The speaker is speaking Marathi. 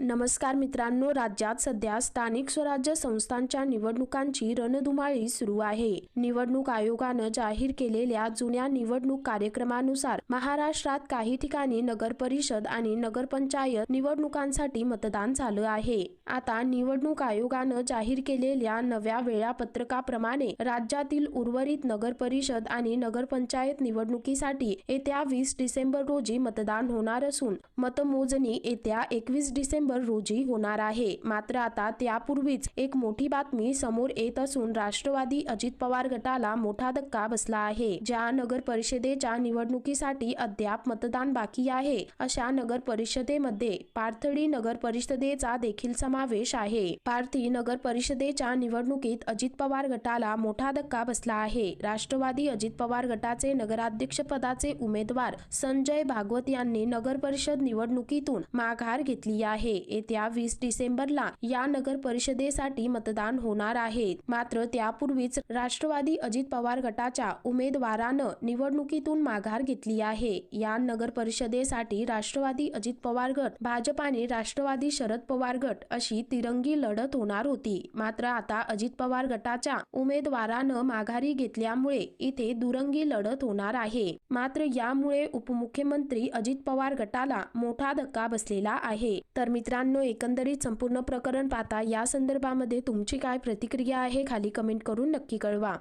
नमस्कार मित्रांनो, राज्यात सध्या स्थानिक स्वराज्य संस्थांच्या निवडणुकांची रणधुमाळी सुरू आहे। निवडणूक आयोगानं जाहीर केलेल्या जुन्या निवडणूक कार्यक्रमानुसार महाराष्ट्रात काही ठिकाणी नगर परिषद आणि नगरपंचायत निवडणुकांसाठी मतदान झालं आहे। आता निवडणूक आयोगानं जाहीर केलेल्या नव्या वेळापत्रकाप्रमाणे राज्यातील उर्वरित नगर परिषद आणि नगरपंचायत निवडणुकीसाठी येत्या 20 डिसेंबर रोजी मतदान होणार असून मतमोजणी येत्या 21 डिसेंबर रोजी होणार आहे। मात्र आता त्यापूर्वीच एक मोठी बातमी समोर येत असून राष्ट्रवादी अजित पवार गटाला मोठा धक्का बसला आहे। ज्या नगर परिषदेच्या निवडणुकीसाठी अद्याप मतदान बाकी आहे अशा नगर परिषदेमध्ये पाथर्डी नगर परिषदेचा देखील समावेश आहे। पाथर्डी नगर परिषदेच्या निवडणुकीत अजित पवार गटाला मोठा धक्का बसला आहे। राष्ट्रवादी अजित पवार गटाचे नगराध्यक्ष पदाचे उमेदवार संजय भागवत यांनी नगर परिषद निवडणुकीतून माघार घेतली आहे। येत्या 20 डिसेंबरला या नगर परिषदेसाठी मतदान होणार आहे। मात्र त्यापूर्वीच राष्ट्रवादी अजित पवार गटाच्या उमेदवारानं निवडणुकीतून माघार घेतली आहे। या नगर परिषदेसाठी राष्ट्रवादी अजित पवार गट, भाजप आणि राष्ट्रवादी शरद पवार गट अशी तिरंगी लढत होणार होती। मात्र आता अजित पवार गटाच्या उमेदवारानं माघारी घेतल्यामुळे इथे दुरंगी लढत होणार आहे। मात्र यामुळे उपमुख्यमंत्री अजित पवार गटाला मोठा धक्का बसलेला आहे। तर मित्रांनो, एकंदरीत संपूर्ण प्रकरण पाहता या संदर्भामध्ये तुमची काय प्रतिक्रिया आहे खाली कमेंट करून नक्की कळवा।